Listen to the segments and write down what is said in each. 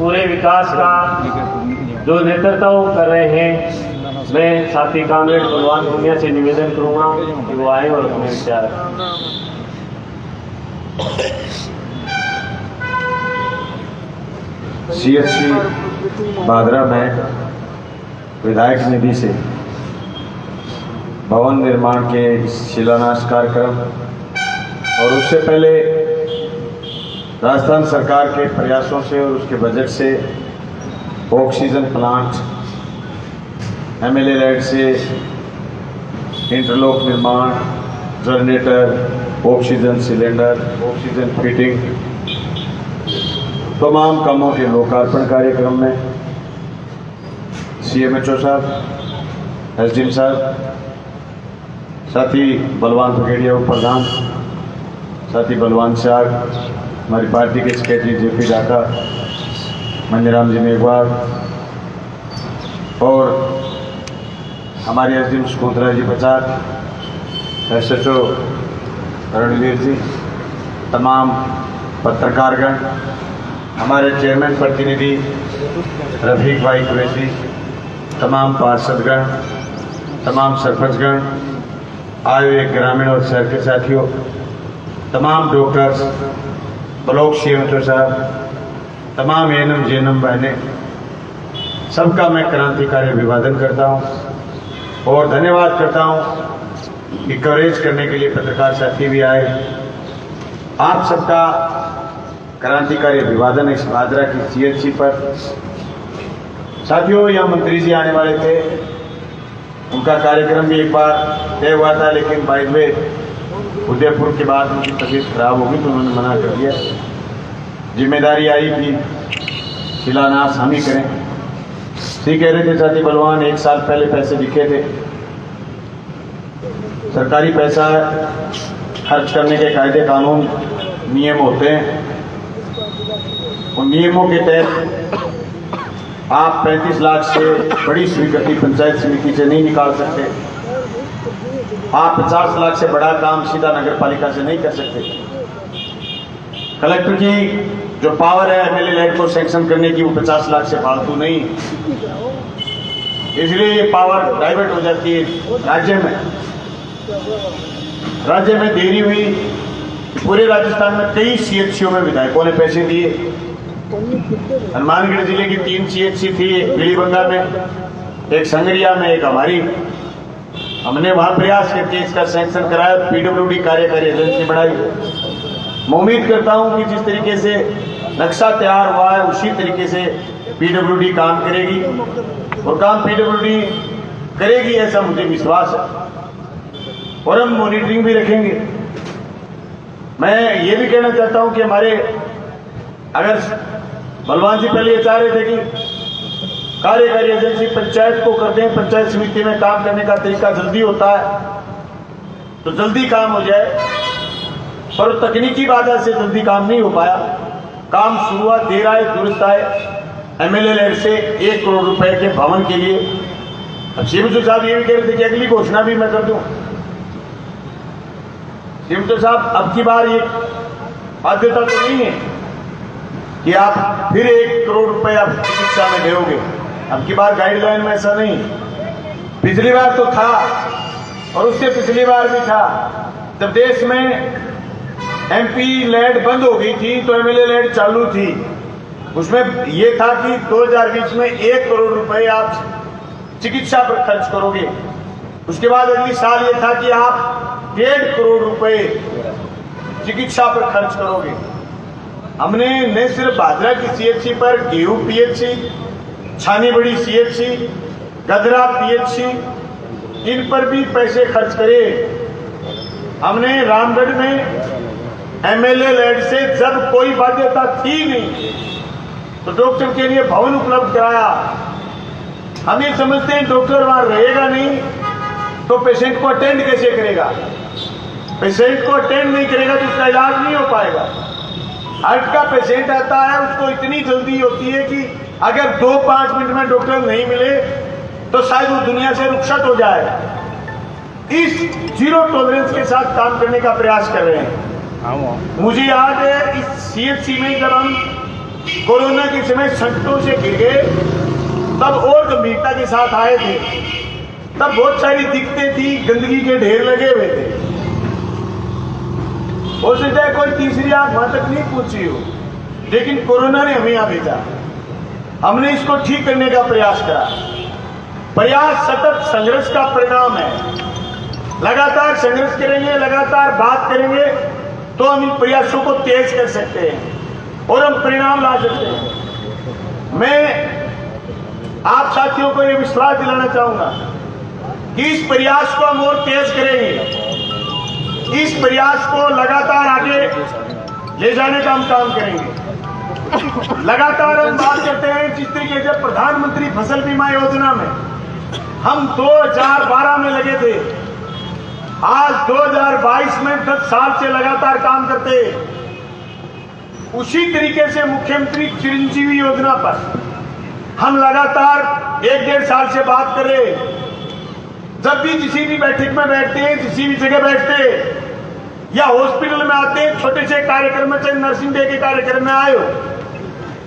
पूरे विकास का जो नेतृत्व कर रहे हैं, मैं साथी कामरेड बलवान भूनिया से निवेदन करूंगा कि वो आए और अपने विचार रखें। CHC भादरा में विधायक निधि से भवन निर्माण के शिलान्यास कार्यक्रम और उससे पहले राजस्थान सरकार के प्रयासों से और उसके बजट से ऑक्सीजन प्लांट, MLA लैंड से इंटरलॉक निर्माण, generator, oxygen cylinder, oxygen fitting, तमाम कामों के लोकार्पण कार्यक्रम में CMHO साहब, SDM साहब, साथी बलवान ब्रिगेडियर उप प्रधान, साथी बलवान साहब, हमारी पार्टी के सेक्रेटरी JP डाका, मंजराम जी मेघवाल और हमारे SDM शकुंतला जी प्रसाद, SHO रणवीर जी, तमाम पत्रकारगण, हमारे चेयरमैन प्रतिनिधि रफीक भाई कुरैशी, तमाम पार्षदगण, तमाम सरपंचगण, आए हुए ग्रामीण और शहर के साथियों, तमाम डॉक्टर्स, ब्लॉक CMHO साहब, तमाम ANM JNM बहनें, सबका मैं क्रांतिकारी अभिवादन करता हूं और धन्यवाद करता हूं कि कवरेज करने के लिए पत्रकार साथी भी आए। आप सबका क्रांतिकारी अभिवादन इस भादरा की CHC पर। साथियों, यहाँ मंत्री जी आने वाले थे, उनका कार्यक्रम भी एक बार तय हुआ था, लेकिन बाय द वे उदयपुर के बाद उनकी तबीयत खराब होगी तो उन्होंने मना कर दिया। जिम्मेदारी आई कि शिलान्यास हम ही करें। ठीक कह रहे थे साथी बलवान, 1 साल पहले पैसे दिखे थे। सरकारी पैसा खर्च करने के कायदे कानून नियम होते हैं, उन नियमों के तहत आप 35 लाख से बड़ी स्वीकृति पंचायत समिति से नहीं निकाल सकते। आप 50 लाख से बड़ा काम सीधा नगर पालिका से नहीं कर सकते। कलेक्टर की जो पावर है MLA लैंड को सैंक्शन करने की, वो 50 लाख से फालतू नहीं, इसलिए ये पावर डाइवर्ट हो जाती है राज्य में देरी हुई। पूरे राजस्थान में कई CHCO में विधायकों ने पैसे दिए। हनुमानगढ़ जिले की 3 CHC थी, बिलीबंगा में, एक संगरिया में, एक हमारी। हमने वहां प्रयास करके इसका सैंक्शन कराया, PWD कार्यकारी एजेंसी बढ़ाई। मैं उम्मीद करता हूं कि जिस तरीके से नक्शा तैयार हुआ है उसी तरीके से PWD काम करेगी और काम PWD करेगी, ऐसा मुझे विश्वास है और हम मॉनिटरिंग भी रखेंगे। मैं ये भी कहना चाहता हूं कि हमारे, अगर बलवान जी पहले ये चाह रहे थे कि कार्यकारी एजेंसी पंचायत को कर दें, पंचायत समिति में काम करने का तरीका जल्दी होता है तो जल्दी काम हो जाए, पर तकनीकी बाधा से जल्दी काम नहीं हो पाया। काम शुरुआत देर आए दुरुस्त आए। MLA लैंड से 1 करोड़ रुपए के भवन के लिए CMHO साहब ये भी कह रहे थे कि अगली घोषणा भी मैं कर दूं। CMHO साहब, अब की बार ये बाध्यता तो नहीं है कि आप फिर 1 करोड़ रुपए आप चिकित्सा में दोगे। अब की बार गाइडलाइन में ऐसा नहीं। पिछली बार तो था और उससे पिछली बार भी था, जब देश में MP लैंड बंद हो गई थी तो MLA लैंड चालू थी। उसमें यह था कि 2020 में 1 करोड़ रुपए आप चिकित्सा पर खर्च करोगे। उसके बाद अगली साल ये था कि आप 1.5 करोड़ रुपए चिकित्सा पर खर्च करोगे। हमने न सिर्फ भादरा की CHC पर, गेहूं PHC, छानीबड़ी CHC, गदरा PHC, इन पर भी पैसे खर्च करे। हमने रामगढ़ में MLA लैंड से जब कोई बाध्यता थी नहीं तो डॉक्टर के लिए भवन उपलब्ध कराया। हम ये समझते हैं डॉक्टर वहां रहेगा नहीं तो पेशेंट को अटेंड कैसे करेगा। पेशेंट को अटेंड नहीं करेगा तो उसका इलाज नहीं हो पाएगा। हार्ट का पेशेंट आता है, उसको इतनी जल्दी होती है कि अगर 2-5 मिनट में डॉक्टर नहीं मिले तो शायद वो दुनिया से रुखसत हो जाए। इस जीरो टॉलरेंस के साथ काम करने का प्रयास कर रहे हैं। मुझे याद है इस CHC में जब हम कोरोना के समय संकटों से घिर गए, तब और गंभीरता के साथ आए थे। तब बहुत सारी दिक्कतें थी, गंदगी के ढेर लगे हुए थे। हो सकता है कोई तीसरी आंख वहां तक नहीं पहुंची हो, लेकिन कोरोना ने हमें यहां भेजा। हमने इसको ठीक करने का प्रयास करा। प्रयास सतत संघर्ष का परिणाम है। लगातार संघर्ष करेंगे, लगातार बात करेंगे तो हम इन प्रयासों को तेज कर सकते हैं और हम परिणाम ला सकते हैं। मैं आप साथियों को यह विश्वास दिलाना चाहूंगा कि इस प्रयास को हम और तेज करेंगे। इस प्रयास को लगातार आगे ले जाने का हम काम करेंगे। लगातार हम बात करते हैं जिस तरीके से प्रधानमंत्री फसल बीमा योजना में हम 2012 में लगे थे, आज 2022 में 10 साल से लगातार काम करते। उसी तरीके से मुख्यमंत्री चिरंजीवी योजना पर हम लगातार 1-1.5 साल से बात कर रहे। जब भी किसी भी बैठक में बैठते हैं, किसी भी जगह बैठते या हॉस्पिटल में आते हैं, छोटे से कार्यक्रम में, चाहे नर्सिंग डे के कार्यक्रम में आए हो,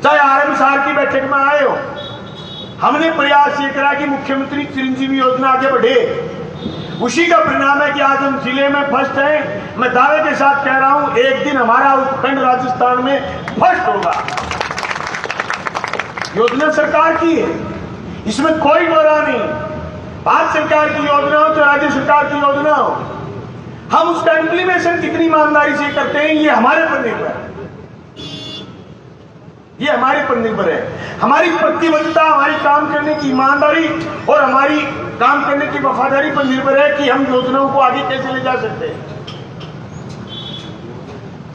चाहे आरएमसार की बैठक में आए हो, हमने प्रयास ये करा कि मुख्यमंत्री चिरंजीवी योजना आगे बढ़े। उसी का परिणाम है कि आज हम जिले में फर्स्ट हैं। मैं दावे के साथ कह रहा हूं, एक दिन हमारा उपखंड राजस्थान में फर्स्ट होगा। योजना सरकार की है, इसमें कोई गोरा नहीं। भारत सरकार की योजना हो तो राज्य सरकार की योजना हो, हम उसका इम्प्लीमेशन कितनी ईमानदारी से करते हैं ये हमारे पर निर्भर है। ये हमारे पर निर्भर है। हमारी प्रतिबद्धता, हमारी काम करने की ईमानदारी और हमारी काम करने की वफादारी पर निर्भर है कि हम योजनाओं को आगे कैसे ले जा सकते हैं।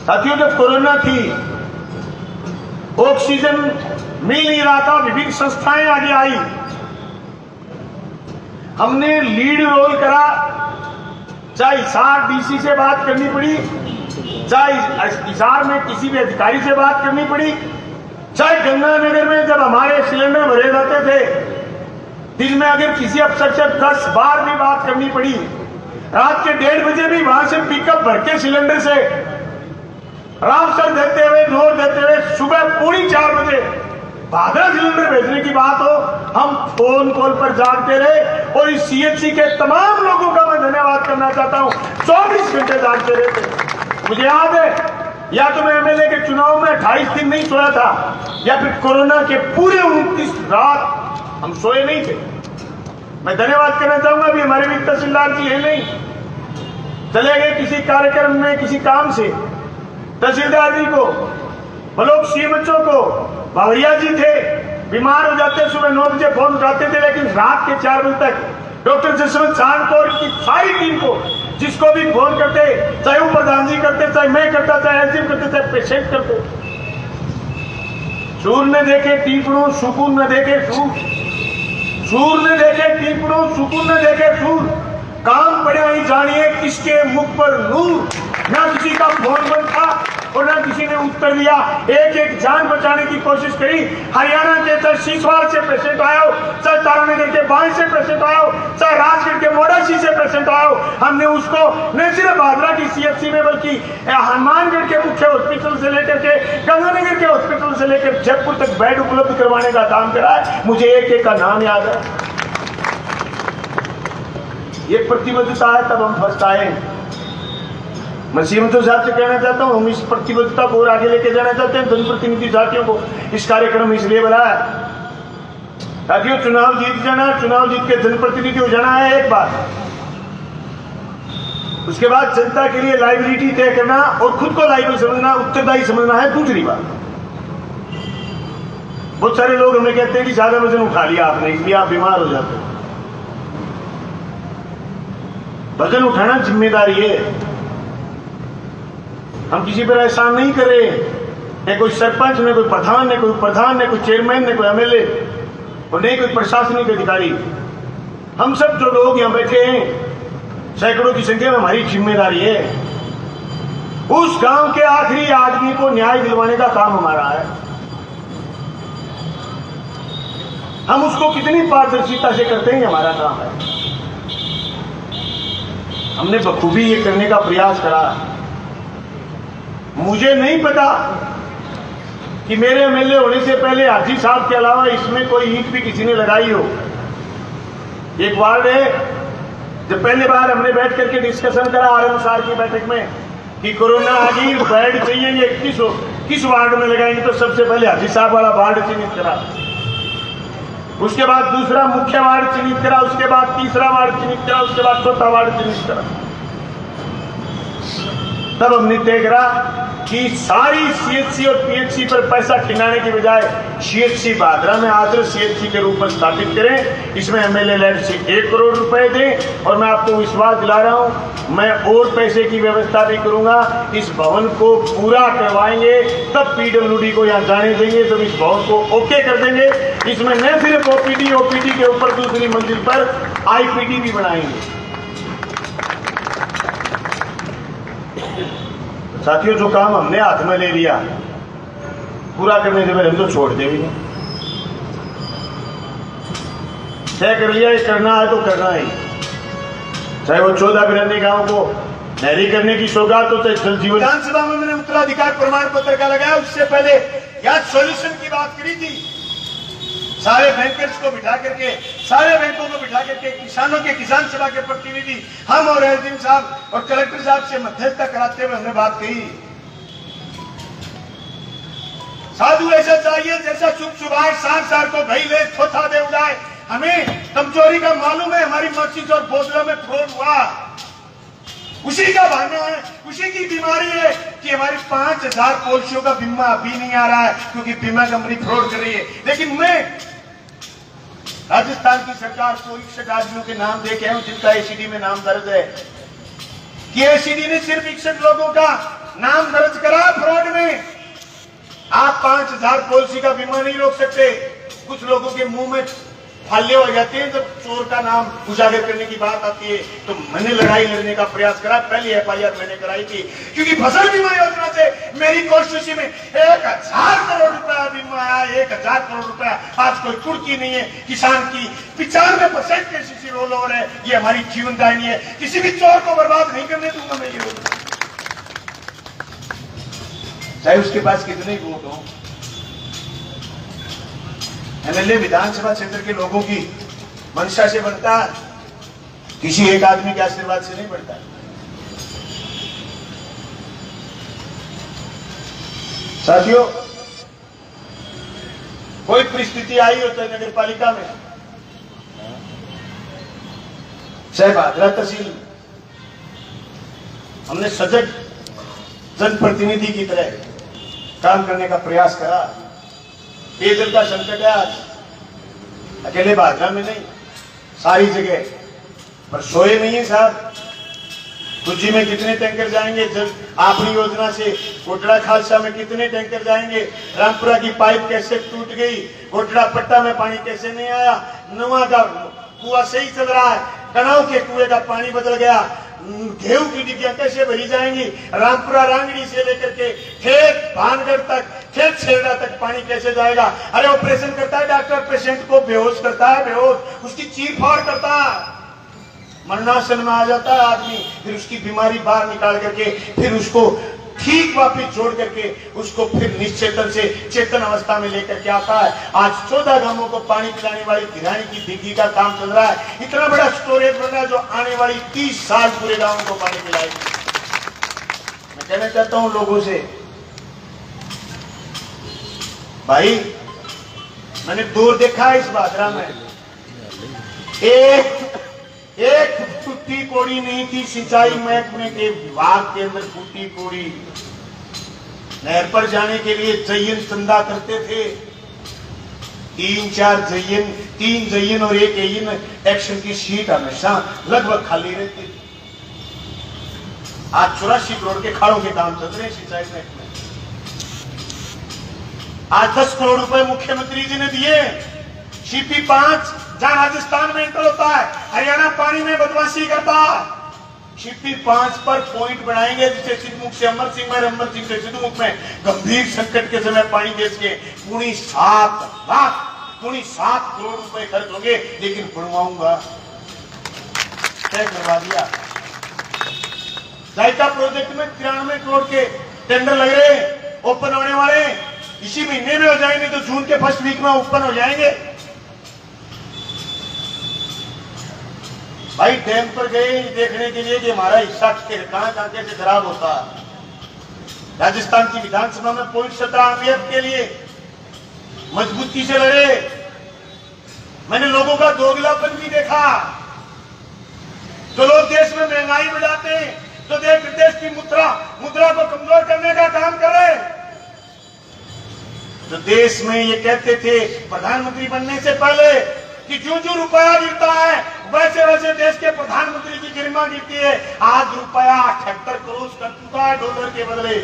साथियों, जब कोरोना थी, ऑक्सीजन मिल नहीं रहा था, विभिन्न संस्थाएं आगे आई, हमने लीड रोल करा। चाहे हिसार डीसी से बात करनी पड़ी, चाहे हिसार में किसी भी अधिकारी से बात करनी पड़ी, चाहे गंगानगर में जब हमारे सिलेंडर भरे जाते थे, दिन में अगर किसी अफसर से 10 बार भी बात करनी पड़ी, रात के 1:30 बजे भी वहां से पिकअप भर के सिलेंडर से रावसर देते हुए, नोर देते हुए, सुबह 3:45 बजे भादरा सिलेंडर भेजने की बात हो, हम फोन कॉल पर जागते रहे। और इस सीएचसी के तमाम लोगों का मैं धन्यवाद करना चाहता हूं, 24 घंटे जागते रहे थे। मुझे याद है, या तो मैं एमएलए के चुनाव में 28 दिन नहीं सोया था, या फिर कोरोना के पूरे 29 रात हम सोए नहीं थे। मैं धन्यवाद करना चाहूंगा, अभी हमारे भी तहसीलदार जी है नहीं, चले गए किसी कार्यक्रम में, किसी काम से। तहसीलदार जी को, ब्लॉक सीएमएचओ को, बावरिया जी थे, बीमार हो जाते, सुबह 9 बजे फोन उठाते थे, लेकिन रात के 4 बजे तक डॉक्टर जसवंत चांद को और की सारी टीम को, जिसको भी फोन करते, चाहे वो प्रधान जी करते, चाहे मैं करता, चाहे एसडीएम करते, चाहे पेशेंट करते, सूर न देखे टीपड़ों, सुकून न देखे सूर, सूर न देखे टीपड़ों, सुकून न देखे सूर, काम पड़े वही जानिए किसके मुख पर नूर। ना किसी का फोन बंद था और ना किसी ने उत्तर दिया, एक एक जान बचाने की कोशिश करी। हरियाणा के चाहे सीसवाल से पेशेंट आया हो, चाहे तारानगर के बांध से पेशेंट आया हो, चाहे राजगढ़ के मोडासी से पेशेंट आया हो, हमने उसको न सिर्फ भादरा की सीएचसी में बल्कि हनुमानगढ़ के मुख्य हॉस्पिटल से लेकर के गंगानगर के हॉस्पिटल से लेकर जयपुर तक बेड उपलब्ध करवाने का काम करा है। मुझे एक एक का नाम याद है। ये प्रतिबद्धता है, तब हम फर्स्ट आए। मैं सीएमओ साहब से कहना चाहता हूं, हम इस प्रतिबद्धता को और आगे लेके जाना चाहते हैं। जनप्रतिनिधि साथियों को इस कार्यक्रम इसलिए बनाया ताकि वो चुनाव जीत जाना, चुनाव जीत के जनप्रतिनिधि हो जाना है एक बार, उसके बाद जनता के लिए लायबिलिटी तय करना और खुद को लायबिल समझना, उत्तरदायी समझना है दूसरी बात। बहुत सारे लोग हमें कहते हैं कि ज्यादा वजन उठा लिया आपने, इसलिए आप बीमार हो जाते हैं। वजन उठाना जिम्मेदारी है, हम किसी पर एहसान नहीं कर रहे। न कोई सरपंच, न कोई प्रधान, न कोई प्रधान, न कोई चेयरमैन, न कोई एमएलए और नहीं कोई प्रशासनिक अधिकारी। हम सब जो लोग यहाँ बैठे हैं, सैकड़ों की संख्या में, हमारी जिम्मेदारी है उस गांव के आखिरी आदमी को न्याय दिलवाने का काम हमारा है। हम उसको कितनी पारदर्शिता से करते हैं, हमारा काम है। हमने बखूबी ये करने का प्रयास करा। मुझे नहीं पता कि मेरे एमएलए होने से पहले हाजी साहब के अलावा इसमें कोई ईंट भी किसी ने लगाई हो। एक वार्ड है, जब पहली बार हमने बैठ करके डिस्कशन करा आरएमएसआर की बैठक में कि कोरोना आ गई, बेड चाहिए, ये किस वार्ड में लगाएंगे, तो सबसे पहले हाजी साहब वाला वार्ड चिन्हित करा, उसके बाद दूसरा मुख्य वार्ड चिन्हित करा, उसके बाद तीसरा वार्ड चिन्हित करा, उसके बाद चौथा वार्ड चिन्हित करा। तब हमने तय करा कि सारी सीएचसी और पीएचसी पर पैसा खिलाने की बजाय सीएचसी भादरा में आदर्श सीएचसी के रूप में स्थापित करें। इसमें एमएलए लैंड से 1 करोड़ रुपए दें और मैं आपको विश्वास दिला रहा हूं, मैं और पैसे की व्यवस्था भी करूंगा। इस भवन को पूरा करवाएंगे, तब पीडब्ल्यूडी को यहाँ जाने देंगे, तब इस भवन को ओके कर देंगे। इसमें न सिर्फ ओपीडी के ऊपर दूसरी मंजिल पर आईपीडी भी बनाएंगे। साथियों, जो काम हमने हाथ में ले लिया पूरा करने से पहले हम तो छोड़ दे भी नहीं। तय कर लिया, ये करना है तो करना ही, चाहे वो 14 बिरानी गांव को नहरी करने की सौगात हो, चाहे जल जीवन। विधानसभा में मैंने उत्तराधिकार प्रमाण पत्र का लगाया, उससे पहले याद सॉल्यूशन की बात करी थी। सारे बैंकर्स को बिठा करके, सारे बैंकों को बिठा करके, किसानों के किसान सभा के प्रतिनिधि हम और एसडीएम साहब और कलेक्टर साहब से मध्यस्थता कराते हुए हमने बात कही, साधु ऐसा चाहिए जैसा चुप चुपाए सार को भई ले थोथा दे उड़ाए। हमें कमजोरी का मालूम है, हमारी मस्जिद और बोतलों में फ्रॉड हुआ, उसी का बहाना है, उसी की बीमारी है कि हमारी 5000 पॉलिसियों का बीमा अभी नहीं आ रहा है क्योंकि बीमा कंपनी फ्रॉड कर रही है। लेकिन मैं राजस्थान की सरकार को 61 आदमियों के नाम दे के आया हूं जिनका एसीडी में नाम दर्ज है कि एसीडी ने सिर्फ 61 लोगों का नाम दर्ज करा फ्रॉड में। आप 5000 पॉलिसी का बीमा नहीं रोक सकते। कुछ लोगों के मुंह में फाले हो जाते हैं जब चोर का नाम उजागर करने की बात आती है। तो मैंने लड़ाई लड़ने का प्रयास करा, पहली एफआईआर मैंने कराई थी क्योंकि फसल बीमा योजना से मेरी कॉन्स्टिट्यूंसी में 1000 करोड़ रुपया बीमा आया। 1000 करोड़ रुपया आज कोई कुर्की नहीं है। किसान की 95% केसीसी रोल ओवर है। ये हमारी जीवनदायिनी है, किसी भी चोर को बर्बाद नहीं करने दूंगा मैं ये, चाहे उसके पास कितने वोट हो। एमएलए विधानसभा क्षेत्र के लोगों की मंशा से बनता है, किसी एक आदमी के आशीर्वाद से नहीं बनता। साथियों, कोई परिस्थिति आई होता है नगर पालिका में, चाहे भादरा तहसील, हमने सजग जनप्रतिनिधि की तरह काम करने का प्रयास करा। पेयजल का संकट है आज, अकेले भादरा में नहीं, सारी जगह, पर सोए नहीं है साहब। कुजी में कितने टैंकर जाएंगे, जल आपकी योजना से कोटड़ा खालसा में कितने टैंकर जाएंगे। रामपुरा की पाइप कैसे टूट गई, कोटड़ा पट्टा में पानी कैसे नहीं आया, नवा का कुआं सही चल रहा है, कनाव के कुएं का पानी बदल गया, गेहूं की डिग्गियां कैसे भरी जाएंगी, रामपुरा रांगड़ी से लेकर के खेत भानगढ़ तक, खेत छेड़ा तक पानी कैसे जाएगा। अरे ऑपरेशन करता है डॉक्टर, पेशेंट को बेहोश करता है, बेहोश उसकी चीर फाड़ करता है, मरणासन में आ जाता है आदमी, फिर उसकी बीमारी बाहर निकाल करके फिर उसको ठीक वापिस जोड़ करके उसको फिर निश्चेतन से चेतन अवस्था में लेकर के आता है। आज 14 गांवों को पानी पिलाने वाली धिरानी की डिग्गी का काम चल रहा है। इतना बड़ा स्टोरेज बन रहा है जो आने वाली 30 साल पूरे गांवों को पानी पिलाएगी। मैं कहना चाहता हूं लोगों से, भाई मैंने दूर देखा है इस भादरा में, एक टूटी कोड़ी नहीं थी। सिंचाई महकमे के विभाग के अंदर टूटी कोड़ी, नहर पर जाने के लिए जयन चंदा करते थे, 3 जयन और 1 एयन एक्शन की सीट हमेशा लगभग खाली रहती थी। आज 84 करोड़ के खाड़ों के काम चल रहे हैं सिंचाई महकमे। आज 10 करोड़ रुपए मुख्यमंत्री जी ने दिए सीपी 5 जहां राजस्थान में इंटर होता है, हरियाणा पानी में बदमाशी करता है। सीपी 5 पर पॉइंट बनाएंगे जिसे सिद्धमुख से अमर सिंह में, अमर सिंह से सिद्धमुख में गंभीर संकट के समय पानी देश के 7 करोड़ रुपए खर्च होंगे, लेकिन बनवाऊंगा तय करवा दिया। जायका प्रोजेक्ट में 93 करोड़ के टेंडर लग रहे, ओपन होने वाले, इसी महीने में हो जाएंगे तो जून के फर्स्ट वीक में ओपन हो जाएंगे। भाई डैम पर गए देखने के लिए कि हमारा हिस्सा कहां कहां कैसे खराब होता। राजस्थान की विधानसभा में 0.17 आरपीएफ के लिए मजबूती से लड़े। मैंने लोगों का दोगलापन भी देखा। जो लोग देश में महंगाई बढ़ाते हैं, जो देश की मुद्रा को कमजोर करने का काम करे, जो देश में ये कहते थे प्रधानमंत्री बनने से पहले कि जो रुपया गिरता है वैसे वैसे देश के प्रधानमंत्री की गरिमा गिरती है। आज रुपया 78 करोड़ कर चुका है डॉलर के बदले।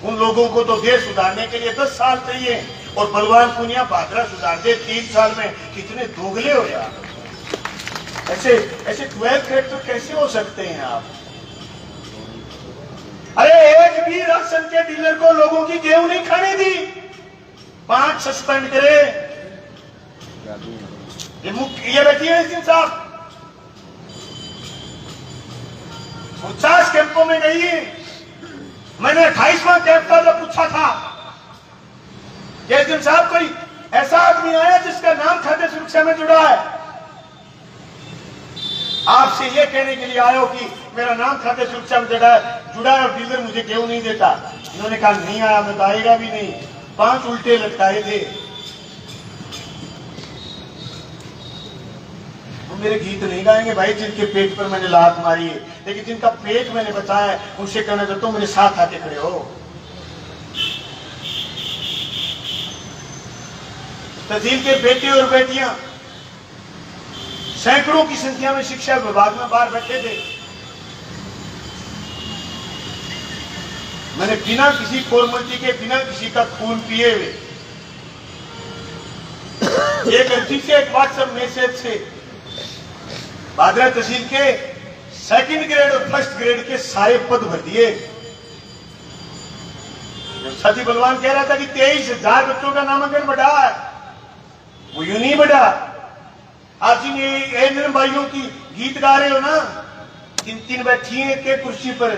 उन लोगों को तो देश सुधारने के लिए 10 साल चाहिए और बलवान पुनिया भाद्रा सुधार दे 3 साल में। कितने दोगले हो यार। ऐसे 12 करेक्टर कैसे हो सकते हैं आप? अरे एक भी राशन के डीलर को लोगों की गेहूं नहीं खाने दी, 5 सस्पेंड करे। ये बैठिए इसके साहब 50 कैंपों में गई। मैंने 28वां कैंप का जब पूछा था कि दिन साहब कोई ऐसा आदमी आया जिसका नाम खाद्य सुरक्षा में जुड़ा है, आपसे ये कहने के लिए आया हो कि मेरा नाम खाद्य सुरक्षा में जुड़ा है और डीलर मुझे गेहूं नहीं देता। इन्होंने कहा नहीं आया, बताएगा भी नहीं। 5 उल्टे लटकाए थे। मेरे गीत नहीं गाएंगे भाई जिनके पेट पर मैंने लात मारी है, लेकिन जिनका पेट मैंने बचाया है उनसे कहना चाहता हूं मेरे साथ आके खड़े हो। तहसील के बेटे और बेटियां सैकड़ों की संख्या में शिक्षा विभाग में बाहर बैठे थे। मैंने बिना किसी फॉर्मेलिटी के, बिना किसी का खून पिए हुए एक अर्जी से, एक व्हाट्सएप मैसेज से भादरा तहसील के 2nd ग्रेड और 1st ग्रेड के सारे पद भर दिए। साथी बलवान कह रहा था कि 23,000 बच्चों का नामांकन बढ़ा है, वो यूं नहीं बढ़ा। आप जिन एएनएम भाइयों की गीत गा रहे हो ना, 3 बैठी है के कुर्सी पर।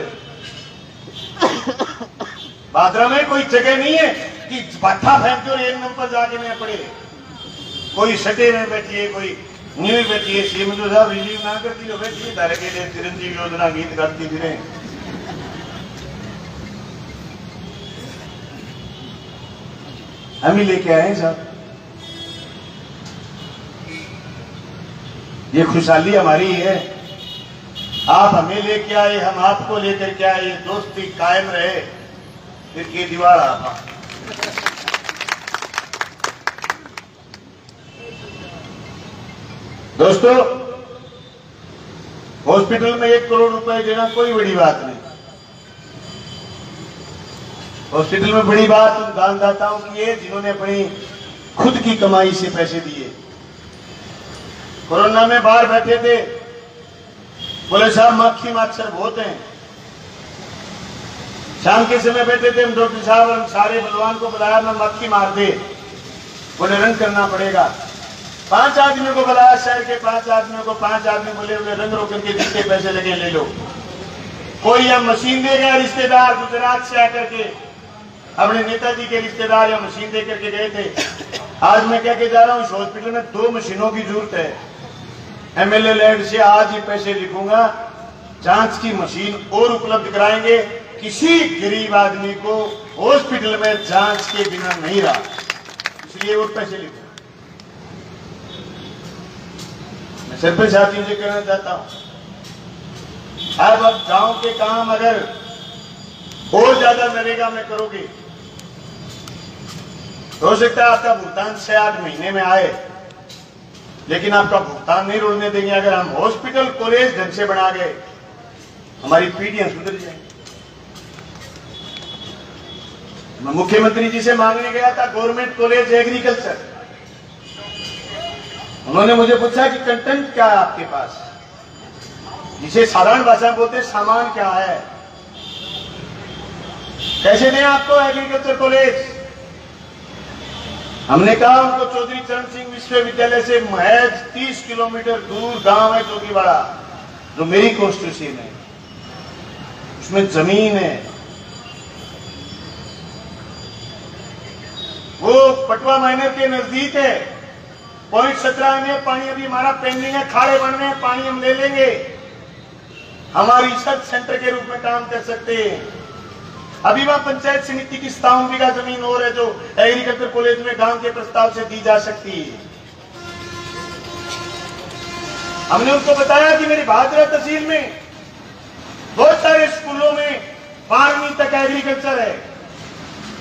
भादरा में कोई जगह नहीं है कि बाठा फेंक दो एएनएम पर जाके मैं पड़े। कोई सटे में बैठिए, कोई न्यू बैठिए। सीएम जो साहब रिलीव ना करती हो बैठिए, तारे के लिए चिरंजीवी योजना गीत गाती फिरे। हम ही लेके आए साहब, ये खुशहाली हमारी है। आप हमें लेके आए, हम आपको लेकर के आए, दोस्ती कायम रहे। फिर की दीवार आपा दोस्तों, हॉस्पिटल में 1 करोड़ रुपए देना कोई बड़ी बात नहीं। हॉस्पिटल में बड़ी बात उन दानदाताओं की है जिन्होंने अपनी खुद की कमाई से पैसे दिए। कोरोना में बाहर बैठे थे, बोले साहब मक्खी मच्छर बहुत हैं। शाम के समय बैठे थे हम, डॉक्टर साहब हम सारे बलवान को बुलाया, मैं मक्खी मार दे, बोले रंग करना पड़ेगा। 5 आदमियों को बुलाया, शहर के 5 आदमियों को, 5 आदमी बोले हुए रंग रोकन के जितने पैसे लगे ले लो। कोई या मशीन दे गया, रिश्तेदार गुजरात से आकर के अपने नेताजी के रिश्तेदार या मशीन दे करके गए थे। आज मैं कह के जा रहा हूं इस हॉस्पिटल में 2 मशीनों की जरूरत है। एमएलए लैंड से आज ही पैसे लिखूंगा, जांच की मशीन और उपलब्ध कराएंगे। किसी गरीब आदमी को हॉस्पिटल में जांच के बिना नहीं रहा, इसलिए और पैसे लिखूंगा। मैं सरपंच साथियों से कहना चाहता हूं, अब गांव के काम अगर और ज्यादा नरेगा में करोगे, हो सकता है आपका भुगतान 6-8 महीने में आए, लेकिन आपका भुगतान नहीं रोकने देंगे। अगर हम हॉस्पिटल कॉलेज ढंग से बना गए, हमारी पीढ़ियां सुधर जाएंगी। मैं मुख्यमंत्री जी से मांगने गया था गवर्नमेंट कॉलेज एग्रीकल्चर। उन्होंने मुझे पूछा कि कंटेंट क्या है आपके पास, जिसे साधारण भाषा में बोलते हैं सामान क्या है, कैसे दें आपको एग्रीकल्चर कॉलेज। हमने कहा उनको चौधरी चरण सिंह विश्वविद्यालय से महज 30 किलोमीटर दूर गांव है जोगीवाड़ा, जो मेरी कॉन्स्टिट्यूंसी में, उसमें जमीन है। वो पटवा माइनर के नजदीक है। पॉइंट 17 में पानी अभी हमारा पेंडिंग है, खाड़े बन रहे हैं, पानी हम ले लेंगे, हमारी रिसर्च सेंटर के रूप में काम कर सकते हैं। अभी वहां पंचायत समिति की 57 बीघा जमीन और है जो एग्रीकल्चर कॉलेज में गांव के प्रस्ताव से दी जा सकती है। हमने उनको बताया कि मेरी भादरा तहसील में बहुत सारे स्कूलों में 12वीं तक एग्रीकल्चर है।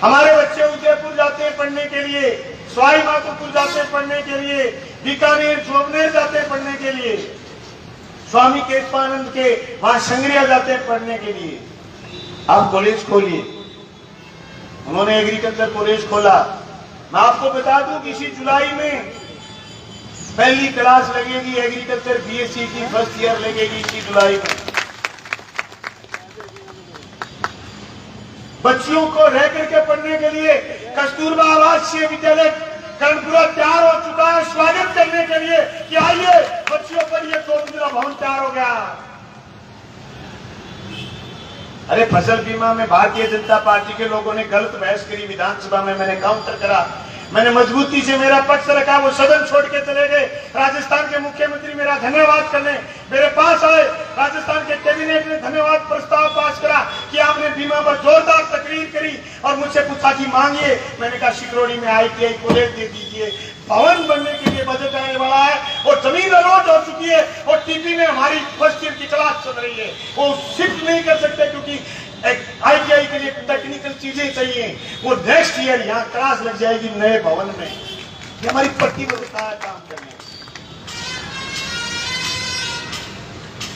हमारे बच्चे उदयपुर जाते हैं पढ़ने के लिए, सवाई माधोपुर जाते हैं पढ़ने के लिए, बीकानेर जोबनेर जाते हैं पढ़ने के लिए, स्वामी केशवानंद के वहां संग्रिया जाते हैं पढ़ने के लिए। आप कॉलेज खोलिए। उन्होंने एग्रीकल्चर कॉलेज खोला। मैं आपको बता दूं कि इसी जुलाई में पहली क्लास लगेगी एग्रीकल्चर बीएससी की, फर्स्ट ईयर लगेगी इसी जुलाई में। बच्चियों को रह करके पढ़ने के लिए कस्तूरबा आवासीय विद्यालय कर्णपुरा तैयार हो चुका है स्वागत करने के लिए कि आइए बच्चियों पर ये 2 मंजिला भवन तैयार हो गया। अरे फसल बीमा में भारतीय जनता पार्टी के लोगों ने गलत बहस करी विधानसभा में, मैंने काउंटर करा, मैंने मजबूती से मेरा पक्ष रखा, वो सदन छोड़ के चले गए। राजस्थान के मुख्यमंत्री मेरा धन्यवाद करने मेरे पास आए, राजस्थान के कैबिनेट ने धन्यवाद प्रस्ताव पास करा कि आपने बीमा पर जोरदार तकरीर करी और मुझसे पूछा कि मांगिए। मैंने कहा शिकरोड़ी में ITI कॉलेज दे दीजिए, भवन बनने के लिए बजट आने वाला है और जमीन अलॉट हो चुकी है और टीपी में हमारी फर्स्ट ईयर की क्लास चल रही है, वो शिफ्ट नहीं कर सकते क्योंकि ITI के लिए टेक्निकल चीजें चाहिए। वो नेक्स्ट ईयर यहाँ क्लास लग जाएगी नए भवन में। ये हमारी प्रतिबद्धता है काम करने।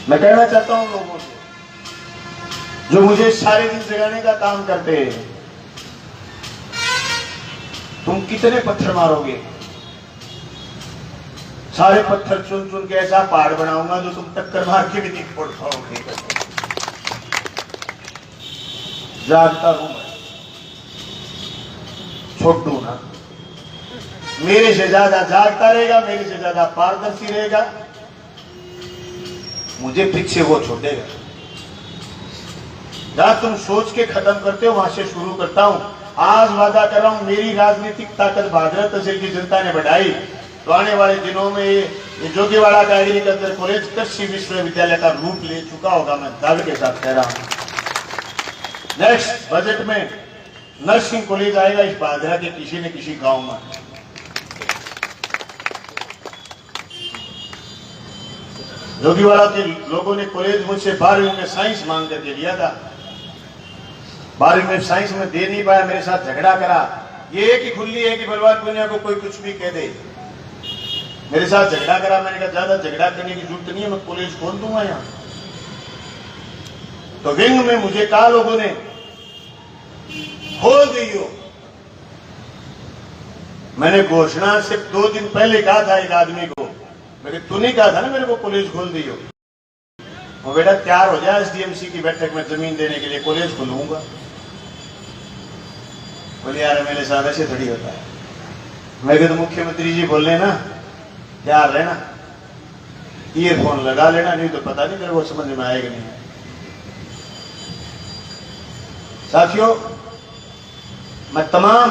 मैं कहना चाहता हूं लोगों से जो मुझे सारे दिन जगाने का काम करते हैं, तुम कितने पत्थर मारोगे? सारे पत्थर चुन चुन के ऐसा पहाड़ बनाऊंगा जो तुम टक्कर मार के भी नहीं फोड़ पाओगे। जागता हूं मैं, छोटू ना, मेरे से ज्यादा जागता रहेगा, मेरे से ज्यादा पारदर्शी रहेगा, मुझे पीछे वो छोड़ेगा। जहां तुम सोच के खत्म करते हो वहां से शुरू करता हूं। आज वादा कर रहा हूं, मेरी राजनीतिक ताकत भादरा तहसील की जनता ने बढ़ाई तो आने वाले दिनों में ये जोगीवाड़ा का एग्रीकल्चर कॉलेज कृषि विश्वविद्यालय का रूप ले चुका होगा। मैं दावे के साथ कह रहा हूं। नेक्स्ट बजट में नर्सिंग कॉलेज आएगा इस भादरा के किसी न किसी गांव में। जोगीवाड़ा के लोगों ने कॉलेज मुझसे 12वीं में साइंस मांग करके लिया था, 12वीं में साइंस में दे नहीं पाया, मेरे साथ झगड़ा करा। ये एक ही खुली है कि बलवान पुनिया को कोई कुछ भी कह दे, मेरे साथ झगड़ा करा। मैंने कहा ज्यादा झगड़ा करने की जरूरत नहीं है, मैं कॉलेज खोल दूंगा यहाँ। तो विंग में मुझे कहा लोगों ने खोल दियो। मैंने घोषणा से 2 दिन पहले कहा था एक आदमी को, मैंने तूने कहा था ना मेरे को कॉलेज खोल दियो। वो बेटा तैयार हो जाए SDMC की बैठक में जमीन देने के लिए, कॉलेज खोलूंगा। बोले यार मेरे साथ ऐसे थोड़ी होता है। मैं कहता मुख्यमंत्री जी बोल लेना, तैयार रहना, ईयरफोन लगा लेना, नहीं तो पता नहीं मेरे को समझ में आएगा नहीं। साथियों, मैं तमाम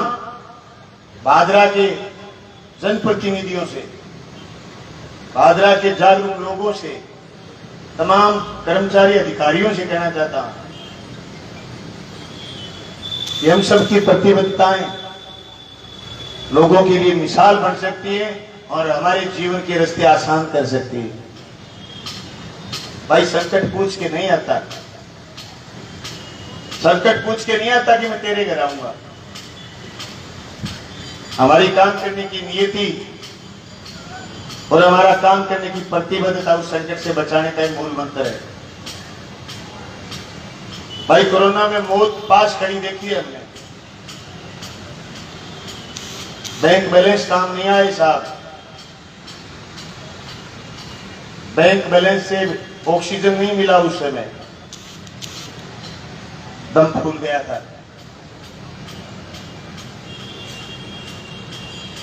भादरा के जनप्रतिनिधियों से, भादरा के जागरूक लोगों से, तमाम कर्मचारी अधिकारियों से कहना चाहता हूं कि हम सबकी प्रतिबद्धताएं लोगों के लिए मिसाल बन सकती है और हमारे जीवन के रास्ते आसान कर सकती है। भाई संकट पूछ के नहीं आता, संकट पूछ के नहीं आता कि मैं तेरे घर आऊंगा। हमारी काम करने की नियति और हमारा काम करने की प्रतिबद्धता उस संकट से बचाने का एक मूल मंत्र है। भाई कोरोना में मौत पास खड़ी देखी है हमने, बैंक बैलेंस काम नहीं आए साहब, बैंक बैलेंस से ऑक्सीजन नहीं मिला, उस समय दम फूल गया था।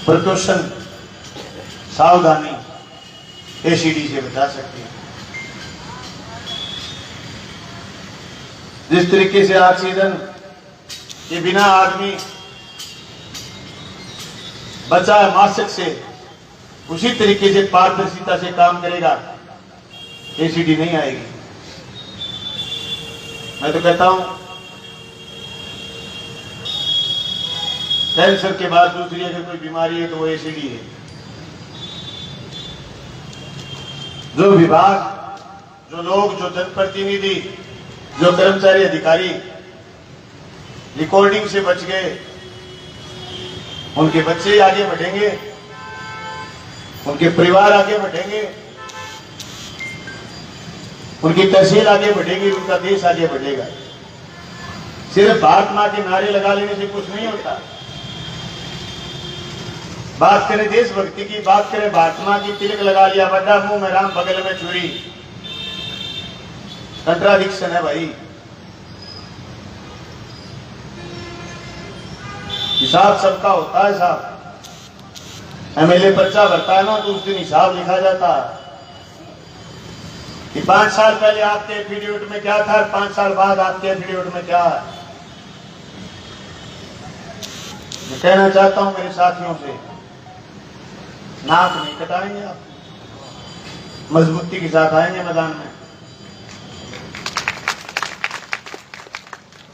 प्रिकॉशन, सावधानी ACD से बचा सकती है। जिस तरीके से ऑक्सीजन के बिना आदमी बचा है मास्क से, उसी तरीके से पारदर्शिता से काम करेगा, एसीडी नहीं आएगी। मैं तो कहता हूं कैंसर के बाद दूसरी अगर कोई बीमारी है तो वो एसीडी है। जो विभाग, जो लोग, जो जनप्रतिनिधि, जो कर्मचारी अधिकारी रिकॉर्डिंग से बच गए, उनके बच्चे आगे बढ़ेंगे, उनके परिवार आगे बढ़ेंगे, उनकी तहसील आगे बढ़ेगी, उनका देश आगे बढ़ेगा। सिर्फ भारत मां के नारे लगा लेने से कुछ नहीं होता। बात करें देशभक्ति की, बात करें भारत मां की, तिलक लगा लिया, बड़ा मुंह में राम बगल में छुरी, कंट्राडिक्शन है भाई। हिसाब सबका होता है साहब। एमएलए पर्चा भरता है ना तो उस दिन हिसाब लिखा जाता है कि 5 साल पहले आपके एफिडेविट में क्या था, 5 साल बाद आपके एफिडेविट में क्या है। मैं कहना चाहता हूं मेरे साथियों से, नाक नहीं कटाएंगे आप, मजबूती के साथ आएंगे मैदान में।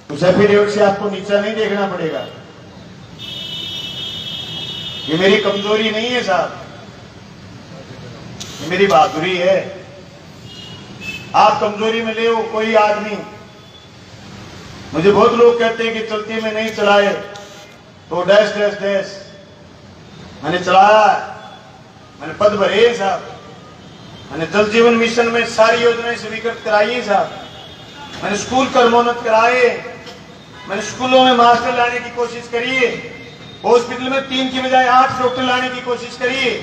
उस एफिडेविट से आपको नीचा नहीं देखना पड़ेगा। ये मेरी कमजोरी नहीं है साहब, ये मेरी बहादुरी है। आप कमजोरी में ले हो कोई आदमी। मुझे बहुत लोग कहते हैं कि चलती में नहीं चलाए तो डैश डैश डैश। मैंने चलाया, मैंने पद भरे साहब, मैंने जल जीवन मिशन में सारी योजनाएं स्वीकृत कराई है साहब, मैंने स्कूल कर्मोन्नत कराए, मैंने स्कूलों में मास्टर लाने की कोशिश करी है, हॉस्पिटल में 3 की बजाय 8 डॉक्टर लाने की कोशिश करी है।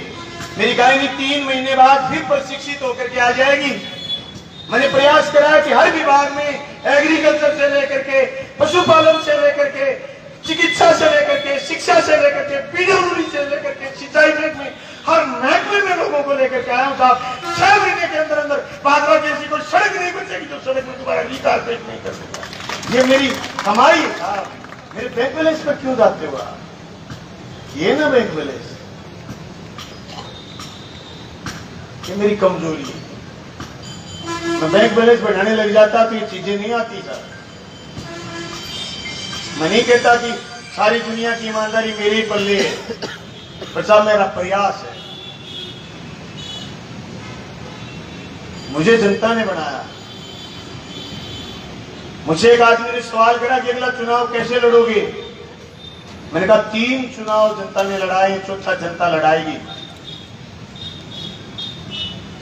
मेरी गायनी 3 महीने बाद फिर प्रशिक्षित होकर के आ जाएगी। मैंने प्रयास करा कि हर विभाग में, एग्रीकल्चर से लेकर के, पशुपालन से लेकर के, चिकित्सा से लेकर के, शिक्षा से लेकर के, पीडब्ल्यूडी से लेकर के, सिंचाई महकमे, हर महकमे में लोगों को लेकर के आया हूं साहब। 6 महीने के अंदर अंदर भाजपा की ऐसी कोई सड़क नहीं बचेगी जो सड़क में दोबारा रिकारपेट नहीं कर सकता। ये मेरी कमाई है साहब। मेरे बैंक बैलेंस पर क्यों जाते हो आप? ये ना बैंक बैलेंस, ये मेरी कमजोरी है। मैं बैंक बैलेंस बढ़ाने लग जाता तो ये चीजें नहीं आती सर। मैं नहीं कहता कि सारी दुनिया की ईमानदारी मेरे ही पल्ले है, पर साहब मेरा प्रयास है। मुझे जनता ने बनाया। मुझे एक आदमी ने सवाल करा कि अगला चुनाव कैसे लड़ोगे। मैंने कहा 3 चुनाव जनता ने लड़ाए, 4था जनता लड़ाएगी।